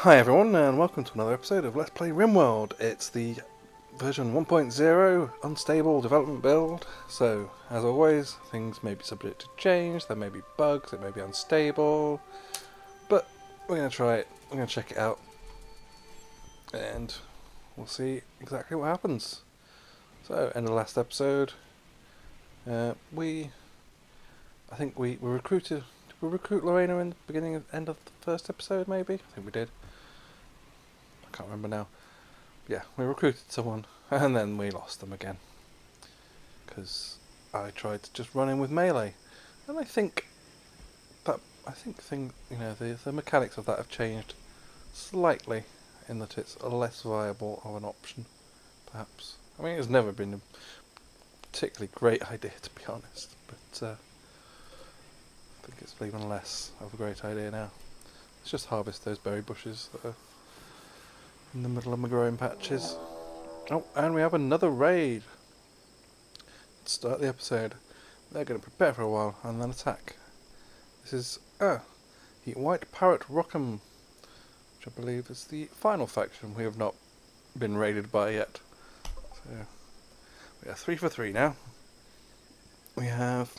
Hi everyone and welcome to another episode of Let's Play Rimworld. It's the version 1.0 unstable development build, so as always things may be subject to change, there may be bugs, it may be unstable, but we're going to try it, we're going to check it out and we'll see exactly what happens. So in the last episode I think we recruited. Did we recruit Lorena in the end of the first episode maybe? I think we did. I can't remember now. Yeah, we recruited someone and then we lost them again because I tried to just run in with melee, and I think the mechanics of that have changed slightly in that it's a less viable of an option, perhaps. I mean, it's never been a particularly great idea, to be honest, but I think it's even less of a great idea now. Let's just harvest those berry bushes that are in the middle of my growing patches. Oh, and we have another raid. To start the episode. They're going to prepare for a while and then attack. This is the White Parrot Rockham, which I believe is the final faction we have not been raided by yet. So we are 3 for 3 now. We have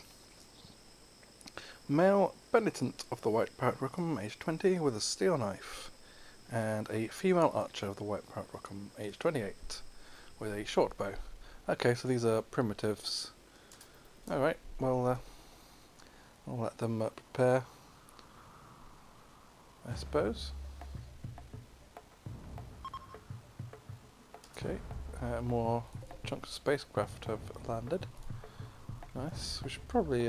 male penitent of the White Parrot Rockham, age 20, with a steel knife, and a female archer of the White Parrot Rockham, age 28, with a short bow. Okay, so these are primitives. Alright, well, I'll let them prepare, I suppose. Okay, more chunks of spacecraft have landed. Nice. We should probably,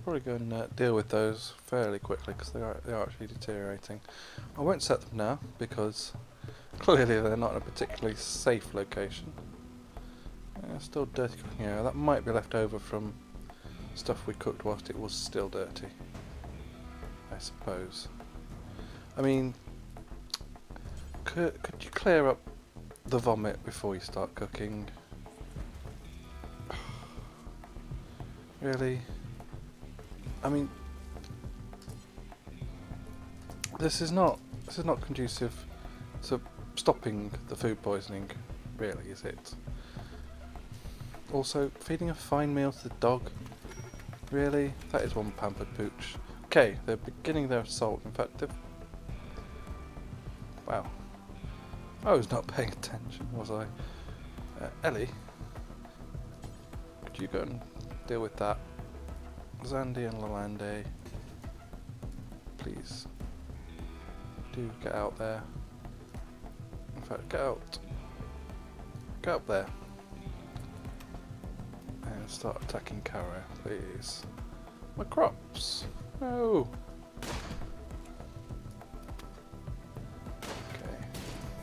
probably go and deal with those fairly quickly because they are actually deteriorating. I won't set them now because clearly they're not in a particularly safe location. Still dirty cooking area. That might be left over from stuff we cooked whilst it was still dirty, I suppose. I mean, could you clear up the vomit before you start cooking? Really? I mean, this is not conducive to stopping the food poisoning, really, is it? Also, feeding a fine meal to the dog? Really? That is one pampered pooch. Okay, they're beginning their assault. In fact, wow. I was not paying attention, was I? Ellie? Could you go and deal with that? Zandy and Lalande, please do get out there. In fact, get out. Get up there. And start attacking Kara, please. My crops! No!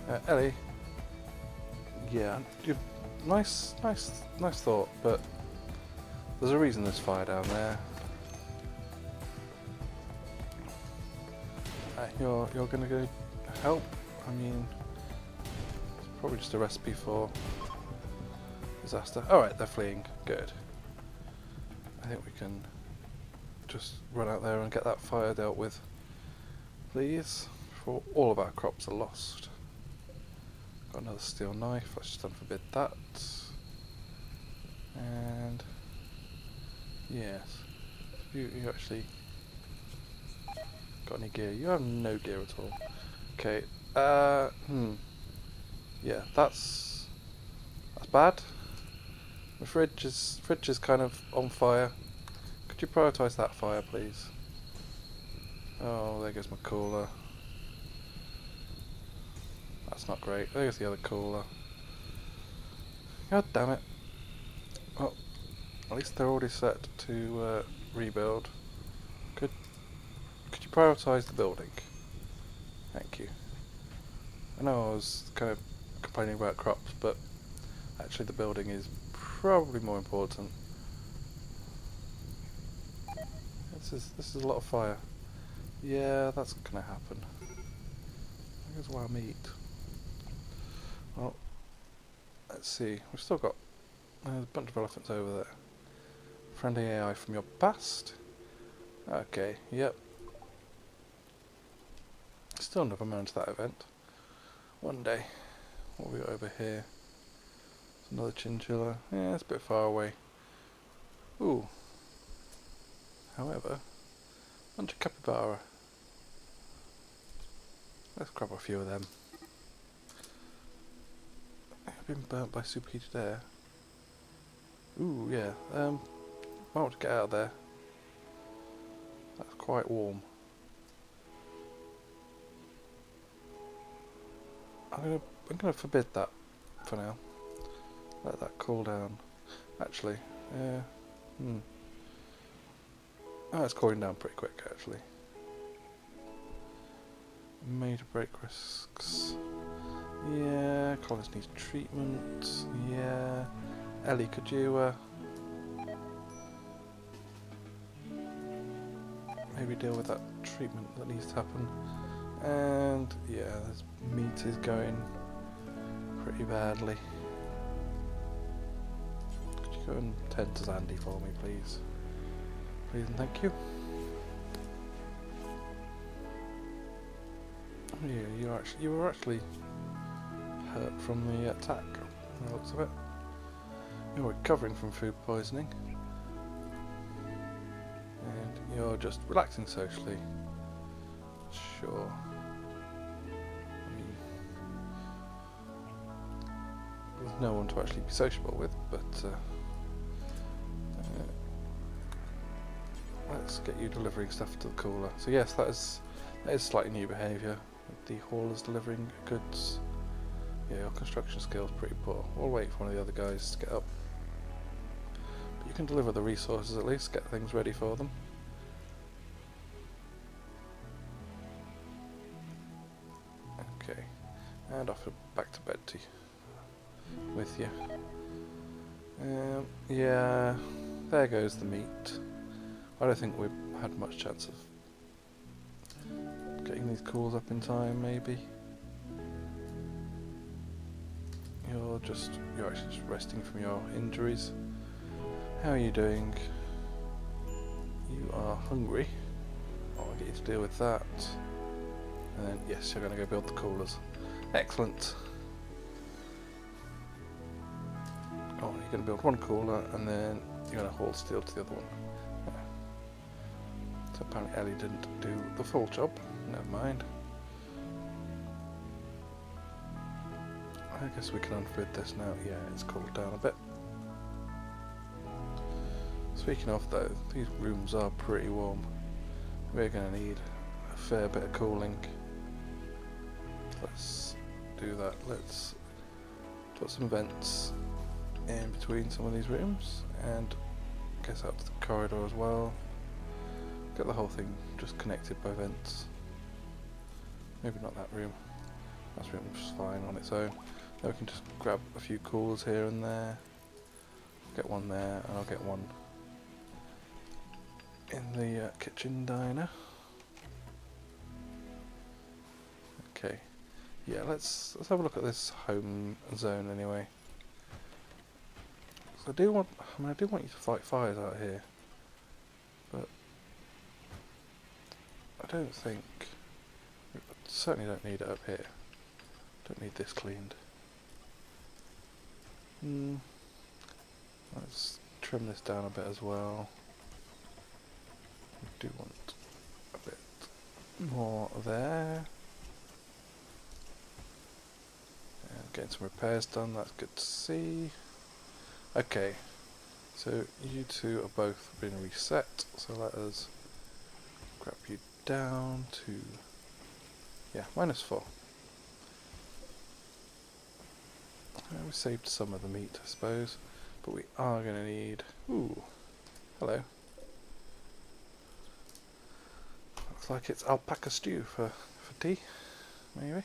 Okay. Ellie. Yeah, nice thought, but there's a reason there's fire down there. You're gonna go help? I mean, it's probably just a recipe for disaster. Alright, they're fleeing. Good. I think we can just run out there and get that fire dealt with, please, before all of our crops are lost. Got another steel knife. Let's just unforbid that. And yes, you actually got any gear? You have no gear at all. Okay. Yeah, that's bad. The fridge is kind of on fire. Could you prioritise that fire, please? Oh, there goes my cooler. That's not great. There's the other cooler. God damn it. Well, at least they're already set to rebuild. Could you prioritise the building? Thank you. I know I was kind of complaining about crops, but actually the building is probably more important. This is a lot of fire. Yeah, that's gonna happen. Here's wild meat. Well, let's see. We've still got a bunch of elephants over there. Friendly AI from your past. Okay. Yep. Still never managed that event. One day. What have we got over here? It's another chinchilla. Yeah, it's a bit far away. Ooh. However, bunch of capybara. Let's grab a few of them. I've been burnt by superheated air. Ooh, yeah. Might want to get out of there. That's quite warm. I'm gonna forbid that for now. Let that cool down. Actually, yeah. Oh, it's cooling down pretty quick actually. Major break risks. Yeah, Collins needs treatment. Yeah. Ellie, could you maybe deal with that treatment that needs to happen? And yeah, this meat is going pretty badly. Could you go and tend to Zandy for me, please? Please and thank you. Yeah, you were actually hurt from the attack, from the looks of it. You're recovering from food poisoning. And you're just relaxing socially. Sure. I mean, there's no one to actually be sociable with, but let's get you delivering stuff to the cooler. So yes, that is slightly new behaviour. The haulers delivering goods. Yeah, your construction skill's pretty poor. We'll wait for one of the other guys to get up. But you can deliver the resources at least, get things ready for them. Okay, and off back to bed with you. Yeah, there goes the meat. I don't think we've had much chance of getting these calls up in time, maybe. You're actually just resting from your injuries. How are you doing? You are hungry. I'll get you to deal with that. And then, yes, you're going to go build the coolers. Excellent. Oh, you're going to build one cooler and then you're going to haul steel to the other one. Yeah. So apparently Ellie didn't do the full job. Never mind. I guess we can unfold this now. Yeah, it's cooled down a bit. Speaking of though, these rooms are pretty warm. We're going to need a fair bit of cooling. Let's do that. Let's put some vents in between some of these rooms and get out to the corridor as well. Get the whole thing just connected by vents. Maybe not that room. That room's fine on its own. Then we can just grab a few coolers here and there. Get one there, and I'll get one in the kitchen diner. Okay. Yeah, let's have a look at this home zone anyway. So I do want you to fight fires out here, but I don't think. I certainly don't need it up here. Don't need this cleaned. Let's trim this down a bit as well. We do want a bit more there. And getting some repairs done, that's good to see. Okay, so you two are both being reset, so let us grab you down to, yeah, -4. We saved some of the meat, I suppose, but we are going to need... Ooh, hello. Looks like it's alpaca stew for tea, maybe.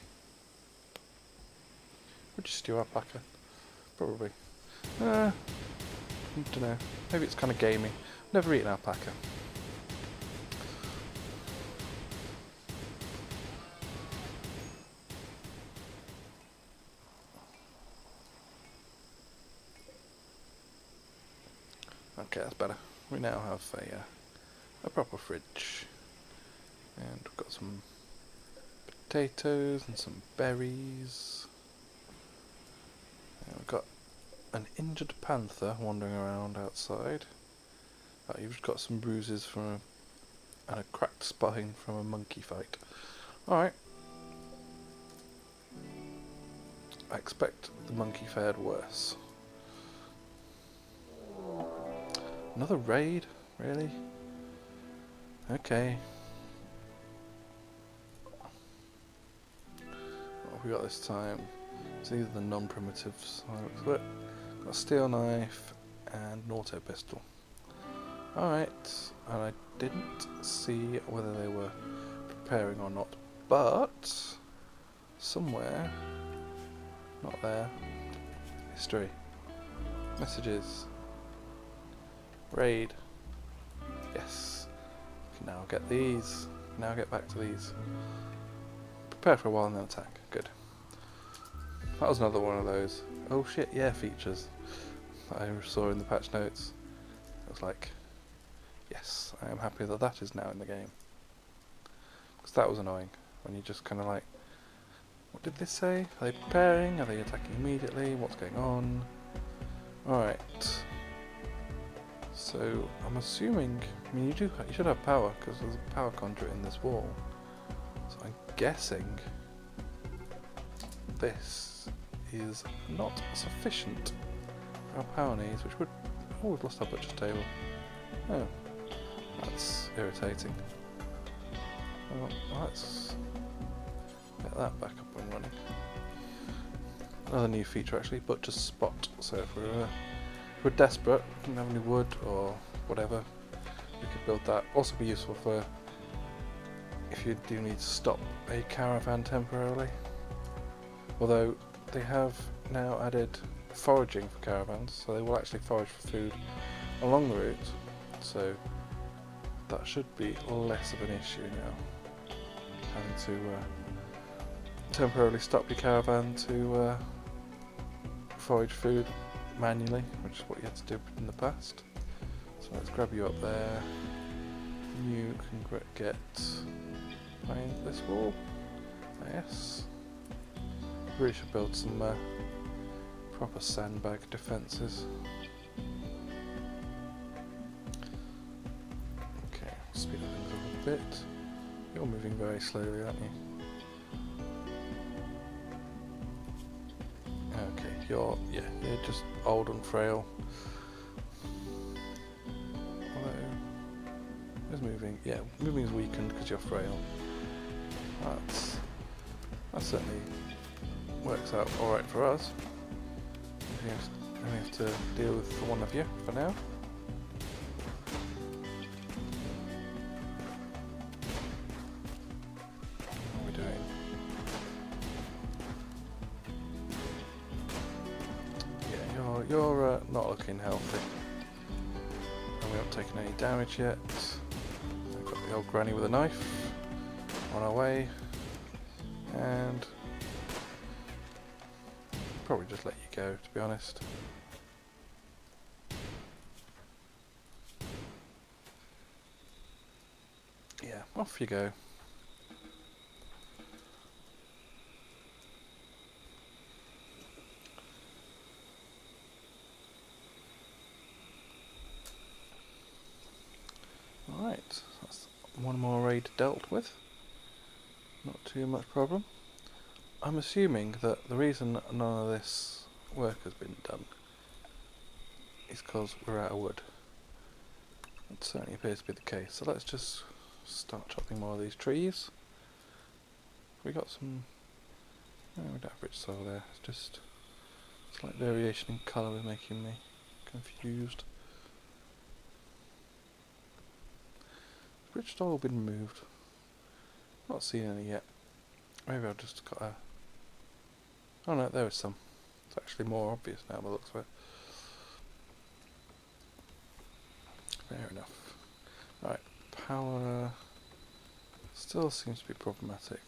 Would you stew alpaca? Probably. I don't know. Maybe it's kind of gamey. Never eaten alpaca. Okay, that's better. We now have a proper fridge, and we've got some potatoes and some berries. And we've got an injured panther wandering around outside. Oh, you've just got some bruises from and a cracked spine from a monkey fight. Alright. I expect the monkey fared worse. Another raid? Really? Okay. What have we got this time? So these are the non-primitives. Got a steel knife and an auto pistol. Alright, and I didn't see whether they were preparing or not, but somewhere, not there, history, messages, raid, yes, can now get these, now get back to these, prepare for a while and then attack, good. That was another one of those, oh shit yeah features that I saw in the patch notes. I was like, yes, I am happy that that is now in the game. Because that was annoying, when you just kind of like, what did this say? Are they preparing? Are they attacking immediately? What's going on? Alright. So, I'm assuming, I mean you should have power, because there's a power conduit in this wall. So I'm guessing this is not sufficient for our power needs, which would, oh we've lost our butcher's table. Oh. That's irritating. Well, let's get that back up and running. Another new feature actually, Butcher's Spot. So if we're desperate, we didn't have any wood or whatever, we could build that. Also be useful for if you do need to stop a caravan temporarily. Although they have now added foraging for caravans, so they will actually forage for food along the route. So that should be less of an issue now, having to temporarily stop your caravan to forage food manually, which is what you had to do in the past. So let's grab you up there. You can get behind this wall. Yes. Really should build some proper sandbag defences. Speed up things up a bit. You're moving very slowly, aren't you? Okay, you're just old and frail. Although, who's moving? Yeah, moving is weakened because you're frail. That certainly works out alright for us. We have to deal with one of you for now. You're not looking healthy, and we haven't taken any damage yet. We've got the old granny with a knife on our way, and probably just let you go, to be honest. Yeah, off you go. Alright, that's one more raid dealt with. Not too much problem. I'm assuming that the reason none of this work has been done is because we're out of wood. It certainly appears to be the case. So let's just start chopping more of these trees. We got some... No, we don't have rich soil there. It's just slight variation in colour is making me confused. Rich soil been removed? Not seen any yet. Maybe I've just got a... Oh no, there is some. It's actually more obvious now by the looks of it. Fair enough. Alright, power still seems to be problematic.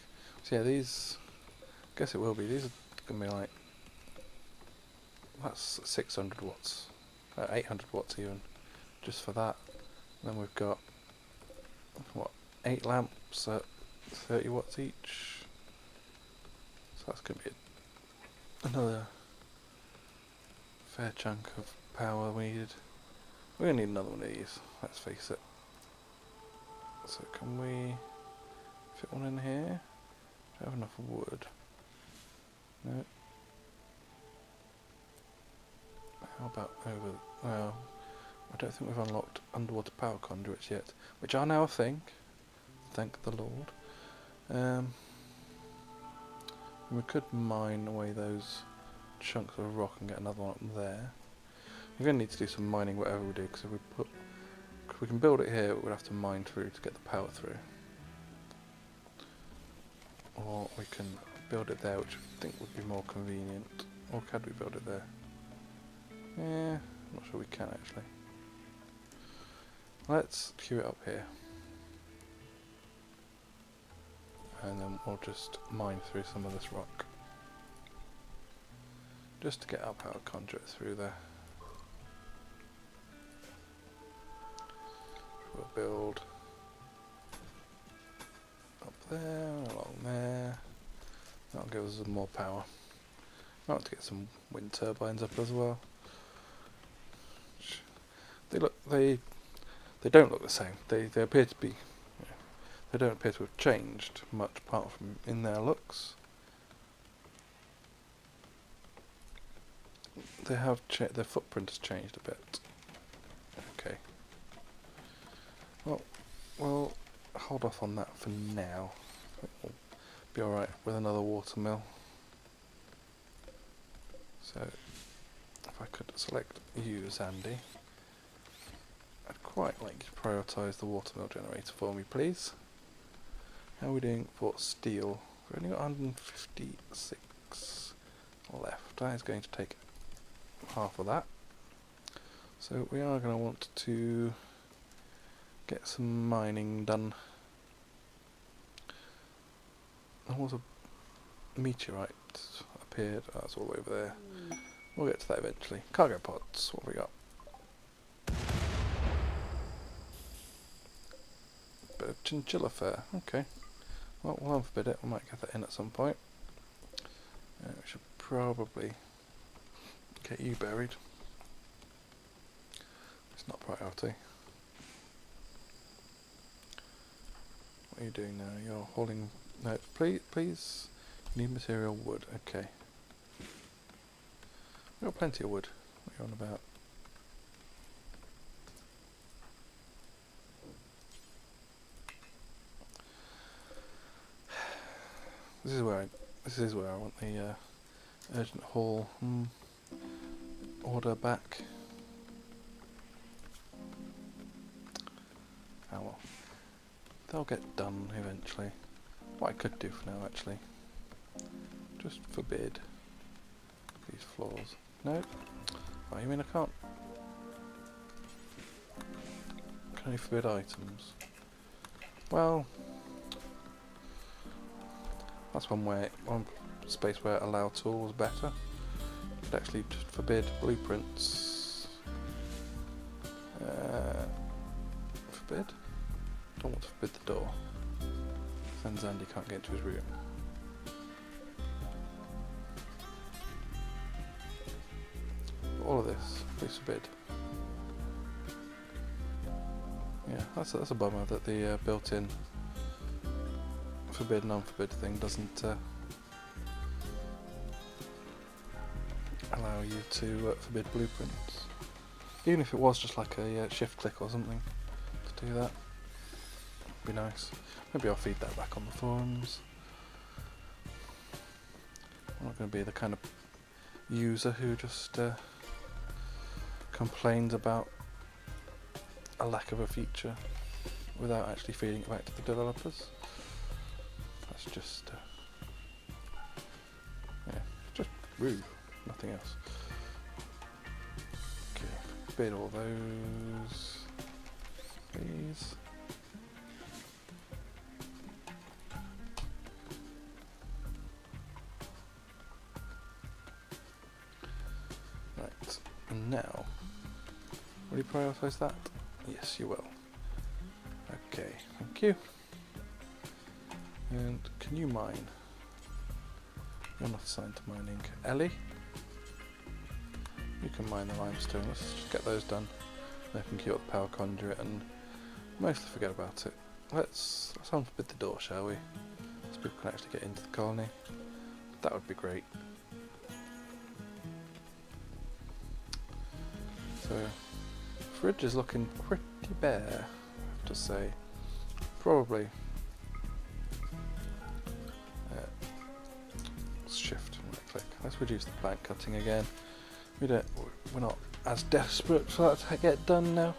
So yeah, these, I guess it will be, these are going to be like, that's 600 watts, 800 watts even, just for that. And then we've got, what, 8 lamps at 30 watts each. So that's going to be another fair chunk of power we needed. We're going to need another one of these, let's face it. So can we fit one in here? Do I have enough wood? No. How about over... Well, I don't think we've unlocked underwater power conduits yet, which are now a thing. Thank the Lord. We could mine away those chunks of rock and get another one up there. We're going to need to do some mining whatever we do, because if we can build it here, we'll have to mine through to get the power through. Or we can build it there, which I think would be more convenient. Or can we build it there? Yeah, I'm not sure we can actually. Let's queue it up here. And then we'll just mine through some of this rock. Just to get our power conduit through there. We'll build up there, along there. That'll give us some more power. Might have to get some wind turbines up as well. They don't look the same. They appear to be. They don't appear to have changed much apart from in their looks. They have their footprint has changed a bit. Okay. Well, we'll hold off on that for now. We'll be alright with another watermill. So, if I could select you, Zandy, I'd quite like you to prioritise the watermill generator for me, please. How are we doing for steel? We've only got 156 left. That is going to take half of that. So we are going to want to get some mining done. There was a meteorite appeared. Oh, that's all over there. We'll get to that eventually. Cargo pods. What have we got? Bit of chinchilla fur. Okay. Well, we'll unforbid it. We might get that in at some point. We should probably get you buried. It's not priority. What are you doing now? You're hauling... No, please. You need material wood. Okay. We've got plenty of wood. What are you on about? This is where I want the urgent haul order back. Oh well, they'll get done eventually. What I could do for now, actually, just forbid these floors. No. Oh, you mean I can't? Can only forbid items. Well. That's one space where allow tools better. Could actually just forbid blueprints. Forbid? Don't want to forbid the door. Then Zandy can't get into his room. But all of this, please forbid. Yeah, that's a bummer that the built-in forbid and unforbid thing doesn't allow you to forbid blueprints. Even if it was just like a shift click or something to do that, would be nice. Maybe I'll feed that back on the forums. I'm not going to be the kind of user who just complains about a lack of a feature without actually feeding it back to the developers. That's just just rude, nothing else. Okay, forbid all those, please. Right, and now, will you prioritise that? Yes, you will. Okay, thank you. And can you mine You're not assigned to mining. Ellie, you can mine the limestone. Let's just get those done. Then I can queue up the power conduit and mostly forget about it. Let's unforbid the door, shall we? So people can actually get into the colony. That would be great. So, fridge is looking pretty bare, I have to say. Probably. Let's shift and right click. Let's reduce the plant cutting again. We're not as desperate for that to get done now.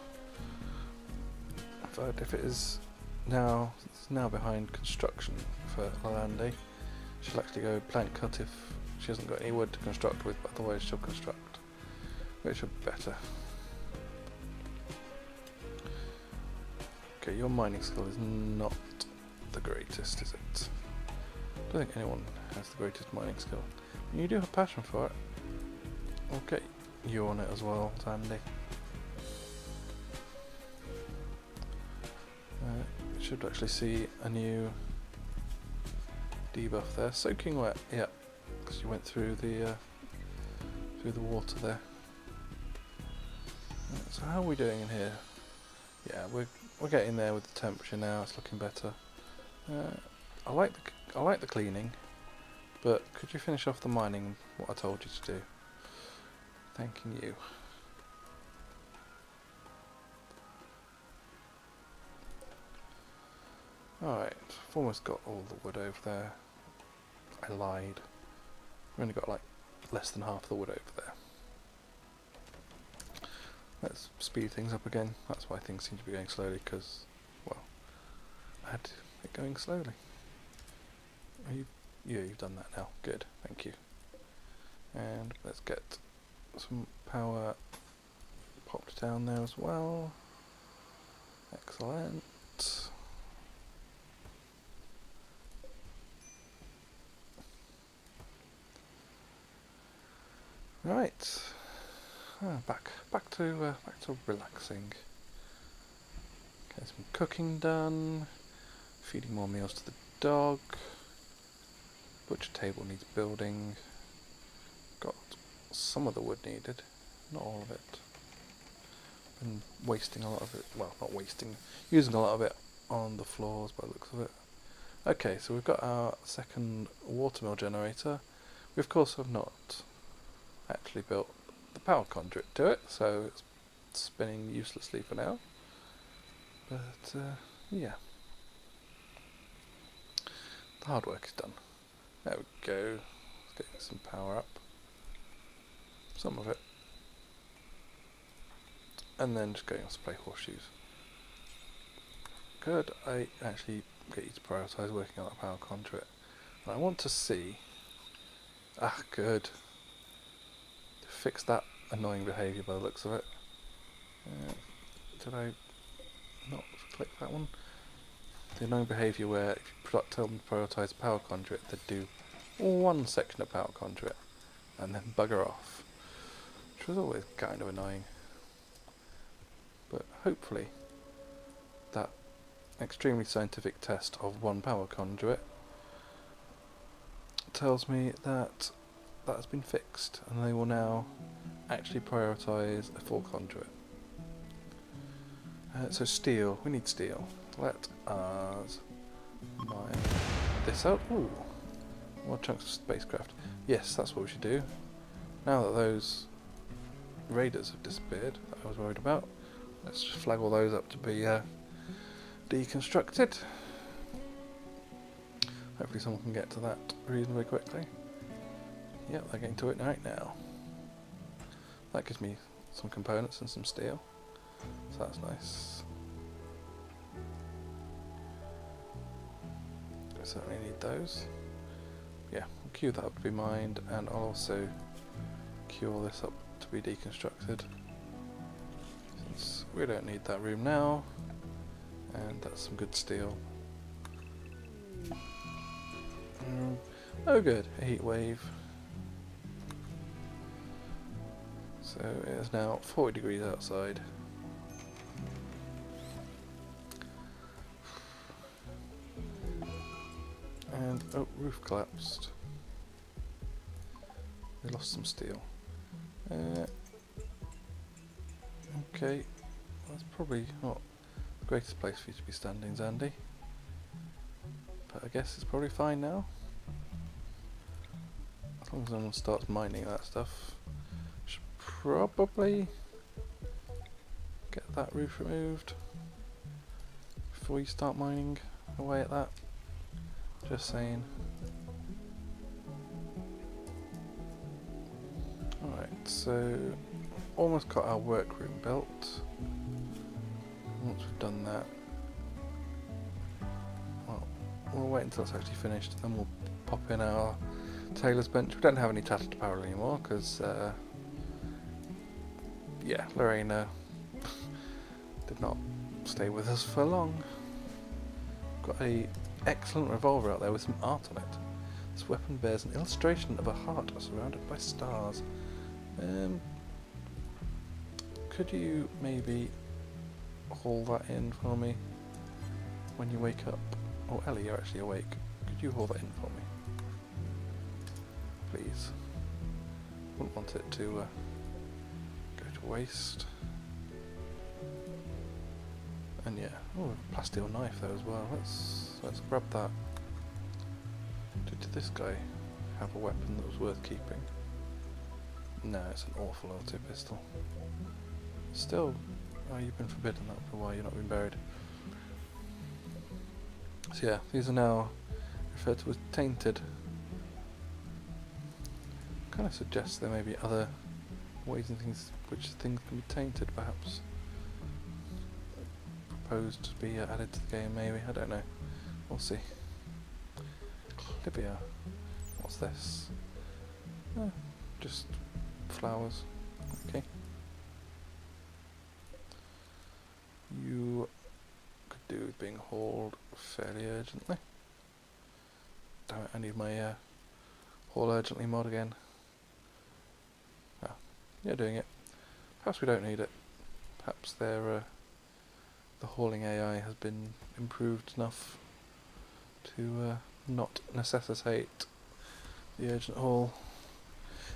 But if it is now, it's now behind construction for Lalande. She'll actually go plant cut if she hasn't got any wood to construct with, but otherwise she'll construct, which would be better. Okay, your mining skill is not the greatest, is it? I don't think anyone has the greatest mining skill. You do have passion for it. Okay, you on it as well, Sandy. Should actually see a new debuff there. Soaking wet, yeah, because you went through the water there. So how are we doing in here? Yeah, we're getting there with the temperature now. It's looking better. I like the cleaning, but could you finish off the mining? What I told you to do. Thanking you. Alright, I've almost got all the wood over there. I lied. We've only got like less than half the wood over there. Let's speed things up again. That's why things seem to be going slowly, because, well, I had it going slowly. Yeah, you've done that now. Good, thank you. And let's get some power popped down there as well. Excellent. Right, back to relaxing. Get some cooking done. Feeding more meals to the dog. Butcher table needs building. Got some of the wood needed, not all of it. Been wasting a lot of it. Well, not wasting, using a lot of it on the floors by the looks of it. Okay, so we've got our second watermill generator. We of course have not actually built the power conduit to it, so it's spinning uselessly for now. But yeah, the hard work is done. There we go. Let's get some power up, some of it, and then just going on to play horseshoes. Could I actually get you to prioritise working on that power conduit? I want to see. Ah, good. Fix that annoying behaviour by the looks of it. Did I not click that one? The annoying behaviour where if you tell them to prioritise a power conduit, they do one section of power conduit and then bugger off, which was always kind of annoying. But hopefully that extremely scientific test of one power conduit tells me that that has been fixed, and they will now actually prioritise a full conduit. So steel, we need steel. Let us mine this out. Ooh, more chunks of spacecraft. Yes, that's what we should do. Now that those raiders have disappeared that I was worried about, let's just flag all those up to be deconstructed. Hopefully someone can get to that reasonably quickly. Yep, they're getting to it right now. That gives me some components and some steel, so that's nice. I certainly need those. Yeah, we'll queue that up to be mined, and I'll also queue all this up to be deconstructed, since we don't need that room now, and that's some good steel. Oh good, a heat wave. So it is now 40 degrees outside. And, oh, roof collapsed. We lost some steel. Okay, that's probably not the greatest place for you to be standing, Zandy. But I guess it's probably fine now. As long as someone starts mining that stuff. Should probably get that roof removed before you start mining away at that. Just saying. Alright, so almost got our workroom built. Once we've done that, well, we'll wait until it's actually finished, then we'll pop in our tailor's bench. We don't have any tattered apparel anymore because, yeah, Lorena did not stay with us for long. Got a excellent revolver out there with some art on it. This weapon bears an illustration of a heart surrounded by stars. Could you maybe haul that in for me when you wake up? Oh, Ellie, you're actually awake. Could you haul that in for me? Please. Wouldn't want it to go to waste. And yeah, oh, a plasteel knife there as well. Let's grab that. Did this guy have a weapon that was worth keeping? No, it's an awful auto pistol. Still, oh, you've been forbidden that for a while. You've not been buried. So yeah, these are now referred to as tainted. Kind of suggests there may be other ways and things which things can be tainted, perhaps. Proposed to be added to the game, maybe. I don't know. We'll see. Libya. What's this? Just flowers. Okay. You could do with being hauled fairly urgently. Damn it, I need my haul urgently mod again. Ah, you're doing it. Perhaps we don't need it. Perhaps the hauling AI has been improved enough to not necessitate the urgent haul.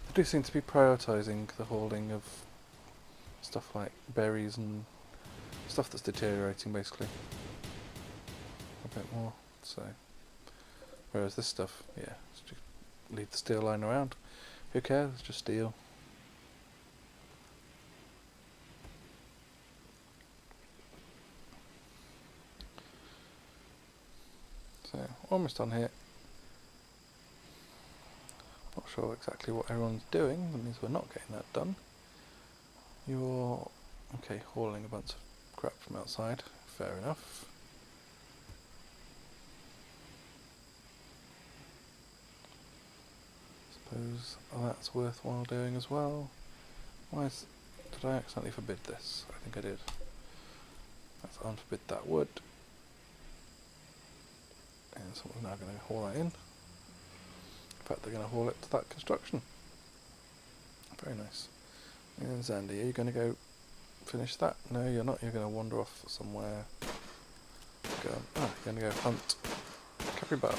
They do seem to be prioritising the hauling of stuff like berries and stuff that's deteriorating, basically, a bit more. So, whereas this stuff, yeah, just leave the steel lying around. Who cares? It's just steel. So, almost done here. Not sure exactly what everyone's doing, that means we're not getting that done. You're, okay, hauling a bunch of crap from outside, fair enough. Suppose that's worthwhile doing as well. Did I accidentally forbid this? I think I did. Let's unforbid that wood. And someone's now going to haul that in. In fact, they're going to haul it to that construction. Very nice. And Zandy, are you going to go finish that? No, you're not. You're going to wander off somewhere. You're going to go hunt capybara.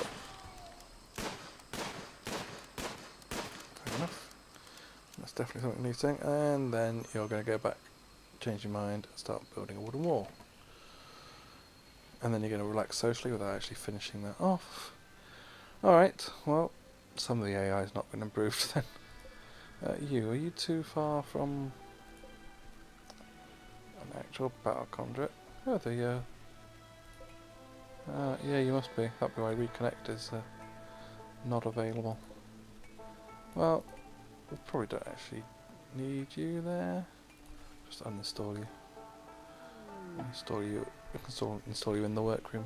Fair enough. That's definitely something new thing. And then you're going to go back, change your mind, and start building a wooden wall. And then you're going to relax socially without actually finishing that off. Alright, well, some of the AI has not been improved then. Are you too far from an actual battle conduit? Oh, yeah, you must be. That'd be why reconnect is not available. Well, we probably don't actually need you there. Just uninstall you. Install you in the workroom.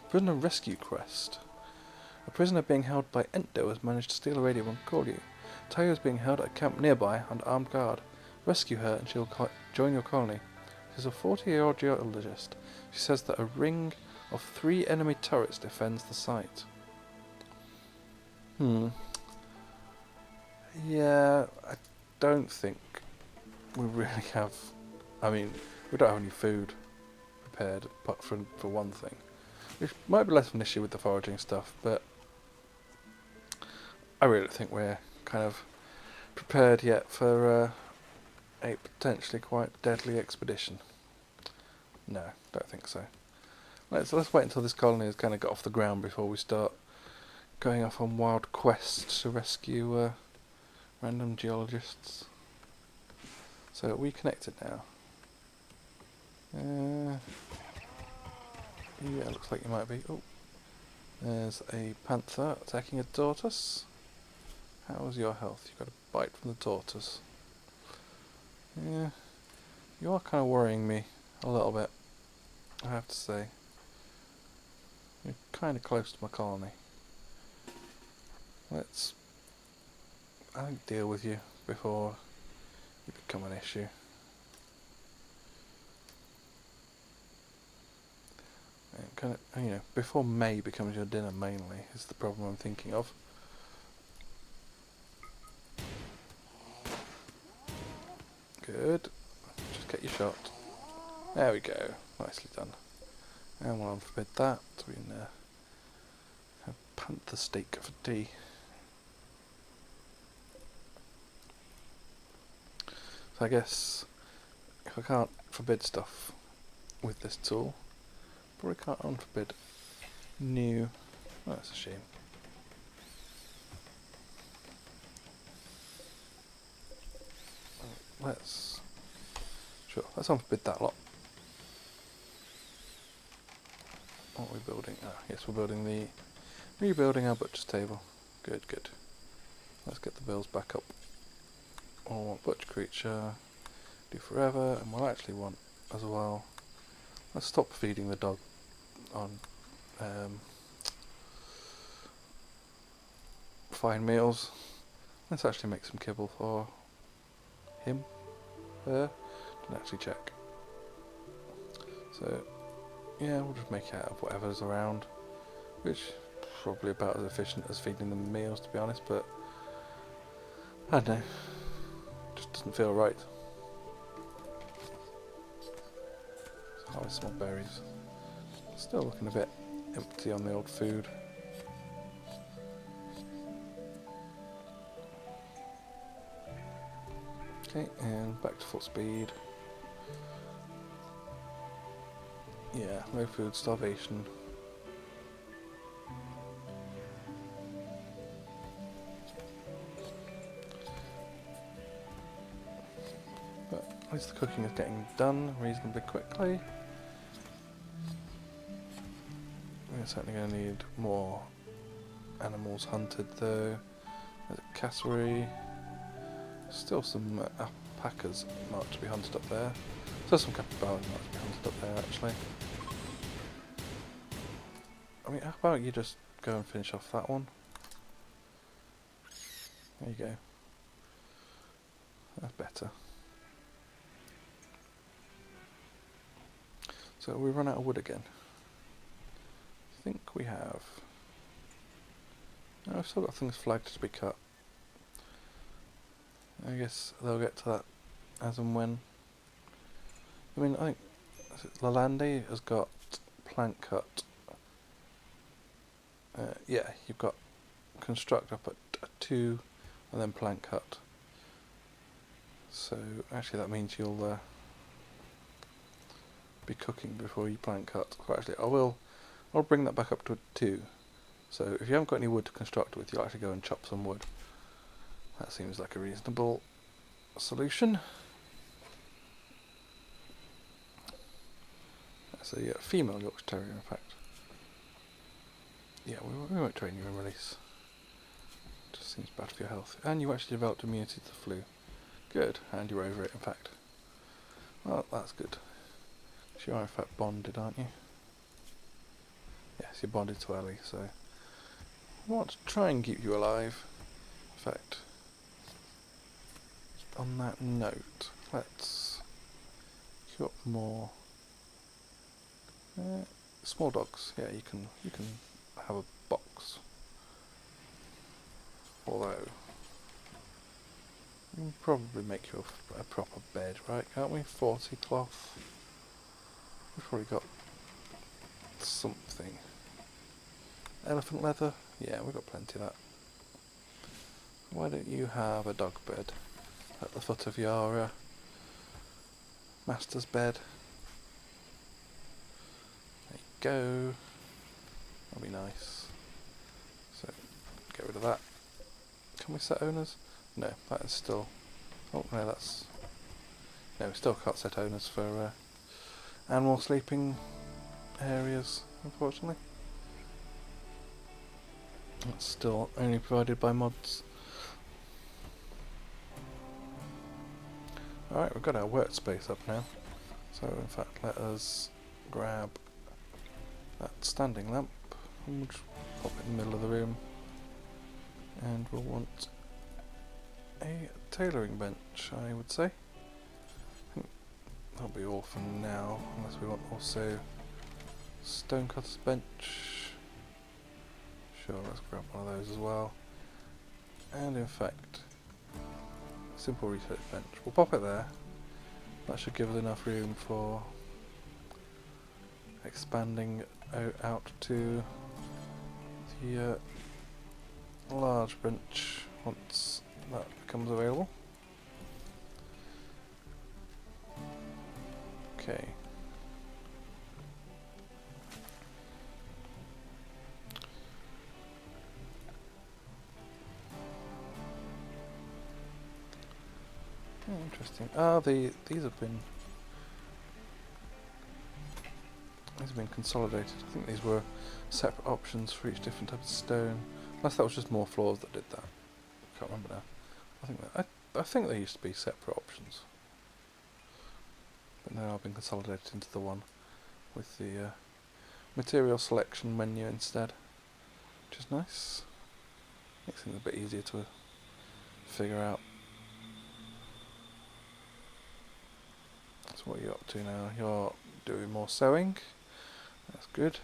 Prisoner rescue quest. A prisoner being held by Ento has managed to steal a radio and call you. Tayo is being held at a camp nearby under armed guard. Rescue her and she'll join your colony. She's a 40-year-old geologist. She says that a ring of 3 enemy turrets defends the site. Yeah, I don't think we really have... I mean, we don't have any food prepared, apart from for one thing. Which might be less of an issue with the foraging stuff, but I really think we're kind of prepared yet for a potentially quite deadly expedition. No, don't think so. Let's wait until this colony has kind of got off the ground before we start going off on wild quests to rescue random geologists. So are we connected now? Yeah, looks like you might be. Oh, there's a panther attacking a tortoise. How's your health? You got a bite from the tortoise. Yeah, you are kind of worrying me a little bit, I have to say. You're kind of close to my colony. Let's, I think, deal with you before you become an issue. And kind of, you know, before May becomes your dinner mainly is the problem I'm thinking of. Good. Just get your shot. There we go. Nicely done. And we'll unforbid that. We can have panther steak for tea. So I guess if I can't forbid stuff with this tool, probably can't unforbid new. Oh, that's a shame. Let's unforbid that lot. What are we building? Ah, yes, we're rebuilding our butcher's table. Good, good. Let's get the bills back up. We'll want butcher creature, do forever, and we'll actually want as well. Let's stop feeding the dog on fine meals. Let's actually make some kibble for him. Didn't actually check. So yeah, we'll just make it out of whatever's around, which is probably about as efficient as feeding them meals, to be honest, but I don't know, just doesn't feel right. Let's harvest some more berries. Still looking a bit empty on the old food. Okay, and back to full speed. Yeah, no food, starvation. But at least the cooking is getting done reasonably quickly. We're certainly going to need more animals hunted though. There's a cassowary. Still some alpacas marked to be hunted up there. Still some capybaras marked to be hunted up there actually. I mean, how about you just go and finish off that one? There you go. That's better. So we run out of wood again. I think we have. No, I've still got things flagged to be cut. I guess they'll get to that as and when. I mean, I think Lalande has got plank cut. Yeah, you've got construct up at 2 and then plank cut. So actually that means you'll be cooking before you plank cut. Well, actually I'll bring that back up to a 2. So if you haven't got any wood to construct with, you'll actually go and chop some wood. That seems like a reasonable solution. That's a female Yorkshire Terrier, in fact. Yeah, we won't train you in release. Just seems bad for your health. And you actually developed immunity to the flu. Good, and you're over it, in fact. Well, that's good. You are in fact bonded, aren't you? Yes, you're bonded to Ellie, so I want to try and keep you alive. In fact, on that note, let's queue up more small dogs. Yeah, you can have a box. Although we can probably make you a proper bed, right? Can't we? 40 cloth. We've probably got something. Elephant leather? Yeah, we've got plenty of that. why don't you have a dog bed at the foot of your master's bed? There you go. That'll be nice. So, get rid of that. Can we set owners? No, that is still... Oh, no, that's... No, we still can't set owners for animal sleeping areas, unfortunately. That's still only provided by mods. Alright, we've got our workspace up now. So, in fact, let us grab that standing lamp and we'll just pop it in the middle of the room. And we'll want a tailoring bench, I would say. That'll be all for now, unless we want also stonecutter's bench. Sure, let's grab one of those as well. And in fact, simple research bench. We'll pop it there. That should give us enough room for expanding out to the large bench once that becomes available. Okay. Oh, interesting. Ah, these have been consolidated. I think these were separate options for each different type of stone. Unless that was just more floors that did that. Can't remember now. I think they used to be separate options, but now I've been consolidated into the one with the material selection menu instead, which is nice. Makes things a bit easier to figure out. So what are you up to now? You're doing more sewing. That's good.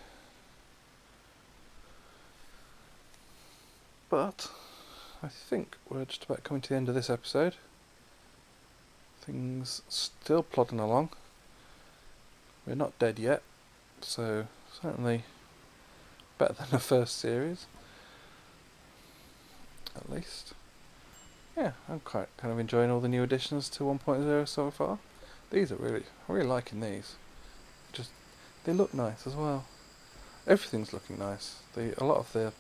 But I think we're just about coming to the end of this episode. Things still plodding along. We're not dead yet, so certainly better than the first series, at least. Yeah, I'm quite kind of enjoying all the new additions to 1.0 so far. These are I'm really liking these. Just, they look nice as well. Everything's looking nice. A lot of the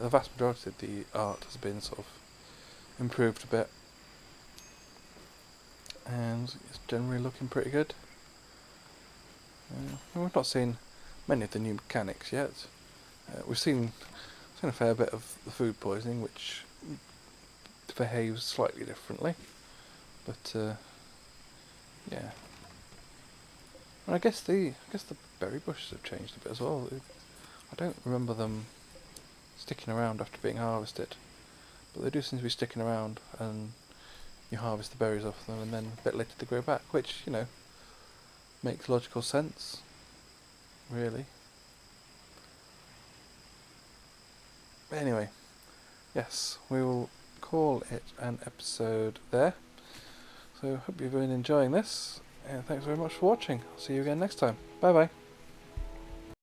vast majority of the art has been sort of improved a bit, and it's generally looking pretty good. We've not seen many of the new mechanics yet. We've seen a fair bit of the food poisoning, which behaves slightly differently, but yeah. And I guess the berry bushes have changed a bit as well. I don't remember them sticking around after being harvested, but they do seem to be sticking around, and you harvest the berries off them and then a bit later they grow back, which, you know, makes logical sense, really. But anyway, yes, we will call it an episode there. So hope you've been enjoying this, and thanks very much for watching. I'll see you again next time. Bye bye.